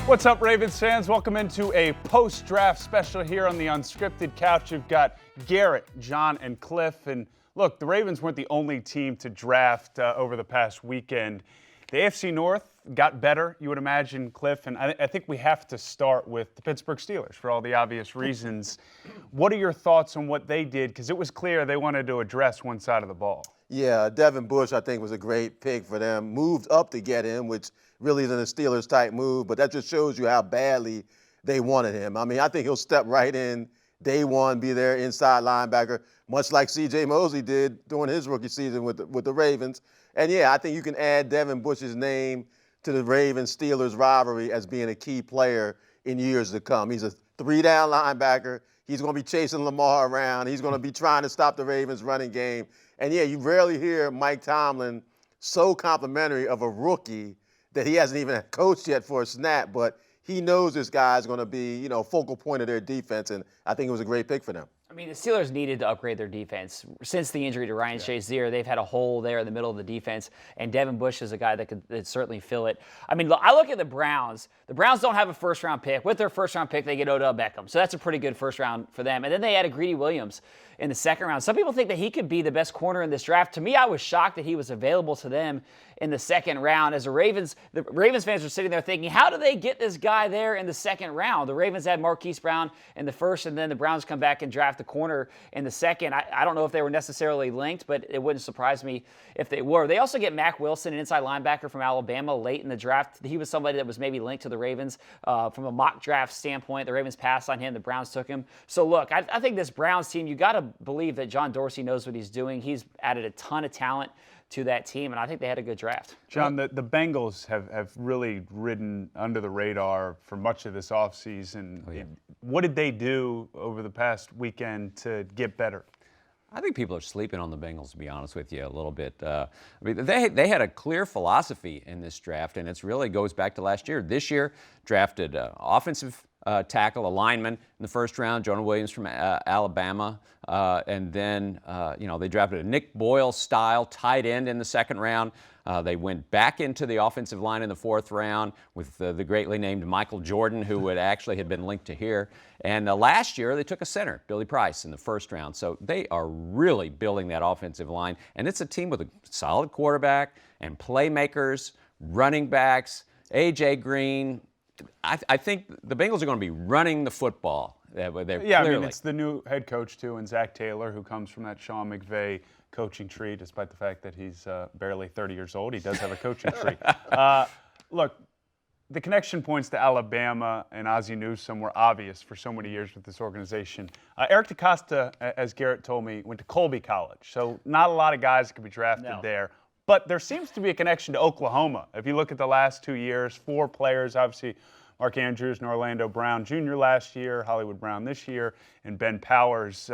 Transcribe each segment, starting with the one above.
What's up, Ravens fans? Welcome into a post-draft special here on the Unscripted couch. You've got Garrett, John, and Cliff. And look, the Ravens weren't the only team to draft over the past weekend. The AFC North got better, you would imagine, Cliff. And I think we have to start with the Pittsburgh Steelers for all the obvious reasons. What are your thoughts on what they did? Because it was clear they wanted to address one side of the ball. Yeah, Devin Bush, I think, was a great pick for them. Moved up to get him, which really isn't a Steelers-type move, but that just shows you how badly they wanted him. I mean, I think he'll step right in day one, be their inside linebacker, much like C.J. Mosley did during his rookie season with the Ravens. And, yeah, I think you can add Devin Bush's name to the Ravens-Steelers rivalry as being a key player in years to come. He's a three-down linebacker. He's going to be chasing Lamar around. He's going to be trying to stop the Ravens' running game. And, yeah, you rarely hear Mike Tomlin so complimentary of a rookie that he hasn't even coached yet for a snap, but he knows this guy's going to be, focal point of their defense, and I think it was a great pick for them. I mean, the Steelers needed to upgrade their defense. Since the injury to Ryan Shazier, they've had a hole there in the middle of the defense, and Devin Bush is a guy that could certainly fill it. I mean, look, I look at the Browns. The Browns don't have a first-round pick. With their first-round pick, they get Odell Beckham, so that's a pretty good first round for them. And then they added Greedy Williams in the second round. Some people think that he could be the best corner in this draft. To me, I was shocked that he was available to them in the second round. As the Ravens fans are sitting there thinking, how do they get this guy there in the second round? The Ravens had Marquise Brown in the first, and then the Browns come back and draft the corner in the second. I don't know if they were necessarily linked, but it wouldn't surprise me if they were. They also get Mack Wilson, an inside linebacker from Alabama, late in the draft. He was somebody that was maybe linked to the Ravens from a mock draft standpoint. The Ravens passed on him. The Browns took him. So, look, I think this Browns team, you got to believe that John Dorsey knows what he's doing. He's added a ton of talent to that team, and I think they had a good draft. John, the Bengals have really ridden under the radar for much of this offseason. Oh, yeah. What did they do over the past weekend to get better? I think people are sleeping on the Bengals, to be honest with you, a little bit. I mean, they had a clear philosophy in this draft, and it really goes back to last year. This year, drafted offensive tackle, a lineman in the first round, Jonah Williams from Alabama. And then, they drafted a Nick Boyle-style tight end in the second round. They went back into the offensive line in the fourth round with the greatly named Michael Jordan, who had been linked to here. And last year, they took a center, Billy Price, in the first round. So they are really building that offensive line. And it's a team with a solid quarterback and playmakers, running backs, A.J. Green. I think the Bengals are going to be running the football. I mean, it's the new head coach, too, and Zach Taylor, who comes from that Sean McVay coaching tree, despite the fact that he's barely 30 years old. He does have a coaching tree. Look, the connection points to Alabama and Ozzie Newsome were obvious for so many years with this organization. Eric DeCosta, as Garrett told me, went to Colby College, so not a lot of guys could be drafted there. But there seems to be a connection to Oklahoma. If you look at the last 2 years, 4 players, obviously Mark Andrews and Orlando Brown Jr. last year, Hollywood Brown this year, and Ben Powers.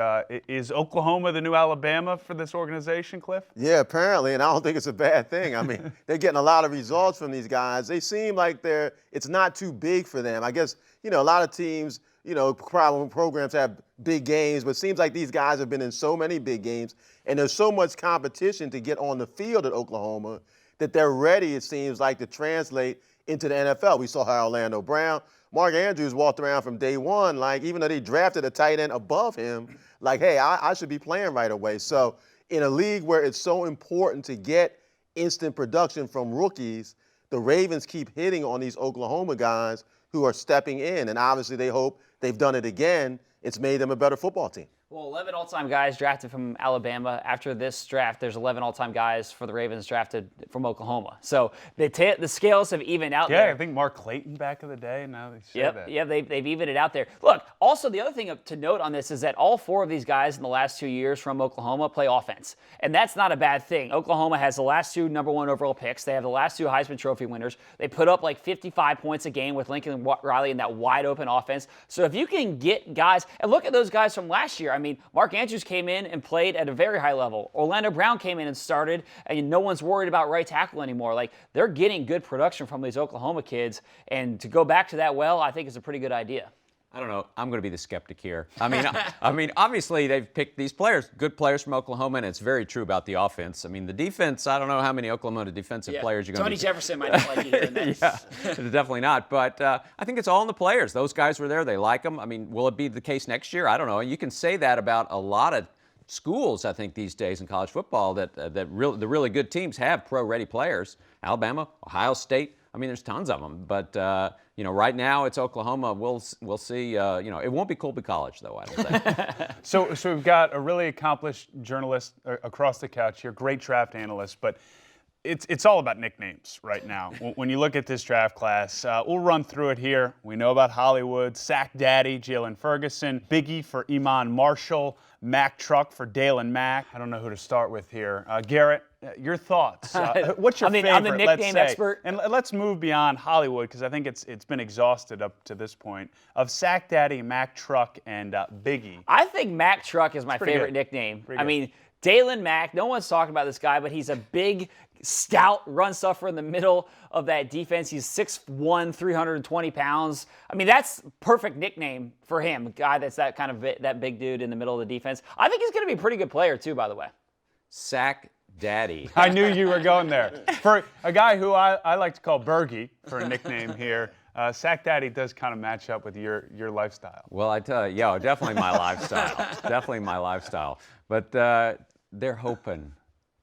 Is Oklahoma the new Alabama for this organization, Cliff? Yeah, apparently, and I don't think it's a bad thing. I mean, they're getting a lot of results from these guys. They seem like it's not too big for them. I guess, a lot of teams, programs have big games, but it seems like these guys have been in so many big games, and there's so much competition to get on the field at Oklahoma that they're ready, it seems like, to translate into the NFL. We saw how Orlando Brown, Mark Andrews walked around from day one, like, even though they drafted a tight end above him, like, hey, I should be playing right away. So in a league where it's so important to get instant production from rookies, the Ravens keep hitting on these Oklahoma guys who are stepping in, and obviously they hope they've done it again. It's made them a better football team. Well, 11 all-time guys drafted from Alabama. After this draft, there's 11 all-time guys for the Ravens drafted from Oklahoma. So the scales have evened out there. Yeah, I think Mark Clayton back in the day. Now they say that. Yeah, they've evened it out there. Look, also the other thing to note on this is that all 4 of these guys in the last 2 years from Oklahoma play offense. And that's not a bad thing. Oklahoma has the last 2 number 1 overall picks. They have the last 2 Heisman Trophy winners. They put up like 55 points a game with Lincoln Riley in that wide open offense. So if you can get guys, and look at those guys from last year. I mean, Mark Andrews came in and played at a very high level. Orlando Brown came in and started, and no one's worried about right tackle anymore. Like, they're getting good production from these Oklahoma kids, and to go back to that I think is a pretty good idea. I don't know. I'm going to be the skeptic here. I mean, obviously they've picked these players, good players from Oklahoma, and it's very true about the offense. I mean, the defense. I don't know how many Oklahoma defensive players you're going to. Tony Jefferson might not like you hearing that. Yeah, definitely not. But I think it's all in the players. Those guys were there. They like them. I mean, will it be the case next year? I don't know. You can say that about a lot of schools, I think, these days in college football, that the really good teams have pro-ready players. Alabama, Ohio State. I mean, there's tons of them. But right now it's Oklahoma. We'll see. It won't be Colby College, though, I don't think. So we've got a really accomplished journalist across the couch here, great draft analyst, but it's all about nicknames right now. When you look at this draft class, we'll run through it here. We know about Hollywood, Sack Daddy, Jalen Ferguson, Biggie for Iman Marshall, Mack Truck for Dalen Mack. I don't know who to start with here. Garrett, your thoughts? What's your favorite? I'm the nickname expert. And let's move beyond Hollywood, because I think it's been exhausted up to this point, of Sack Daddy, Mack Truck, and Biggie. I think Mack Truck is my favorite nickname. I mean, Dalen Mack, no one's talking about this guy, but he's a big, stout run stuffer in the middle of that defense. He's 6'1", 320 pounds. I mean, that's perfect nickname for him, a guy that's that kind of that big dude in the middle of the defense. I think he's going to be a pretty good player, too, by the way. Sack Daddy. I knew you were going there. For a guy who I like to call Bergie for a nickname here, Sack Daddy does kind of match up with your lifestyle. Well, I tell you, definitely my lifestyle. Definitely my lifestyle. But they're hoping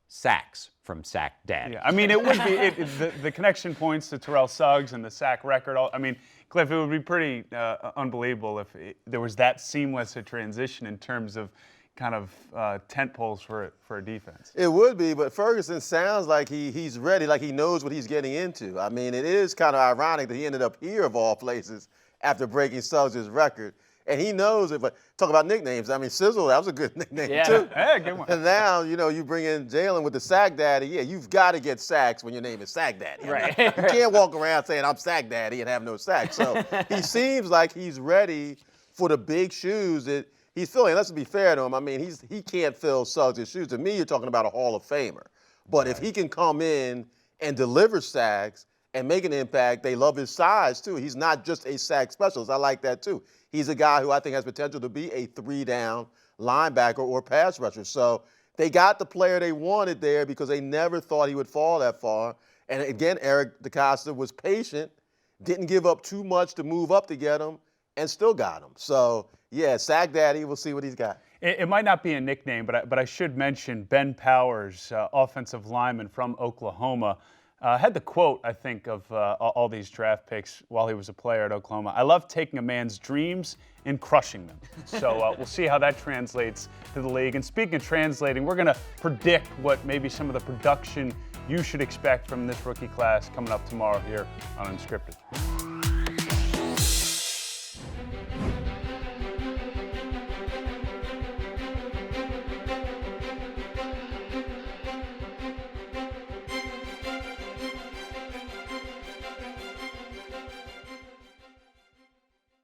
sacks from Sack Daddy. Yeah, I mean, it would be the connection points to Terrell Suggs and the sack record. I mean, Cliff, it would be pretty unbelievable if there was that seamless a transition in terms of kind of tent poles for a defense. It would be, but Ferguson sounds like he's ready, like he knows what he's getting into. I mean, it is kind of ironic that he ended up here of all places after breaking Suggs' record. And he knows it, but talk about nicknames. I mean, Sizzle, that was a good nickname, too. Yeah, good one. And now, you bring in Jalen with the Sack Daddy. Yeah, you've got to get sacks when your name is Sack Daddy. Right. I mean, you can't walk around saying, I'm Sack Daddy and have no sacks. So he seems like he's ready for the big shoes that he's filling. Let's be fair to him. I mean, he can't fill Suggs' shoes. To me, you're talking about a Hall of Famer. But if he can come in and deliver sacks and make an impact, they love his size, too. He's not just a sack specialist. I like that, too. He's a guy who I think has potential to be a 3-down linebacker or pass rusher. So they got the player they wanted there because they never thought he would fall that far. And again, Eric DeCosta was patient, didn't give up too much to move up to get him, and still got him. So, yeah, Sack Daddy, we'll see what he's got. It might not be a nickname, but I should mention Ben Powers, offensive lineman from Oklahoma, had the quote, I think, of all these draft picks while he was a player at Oklahoma. I love taking a man's dreams and crushing them. So we'll see how that translates to the league. And speaking of translating, we're going to predict what maybe some of the production you should expect from this rookie class coming up tomorrow here on Unscripted.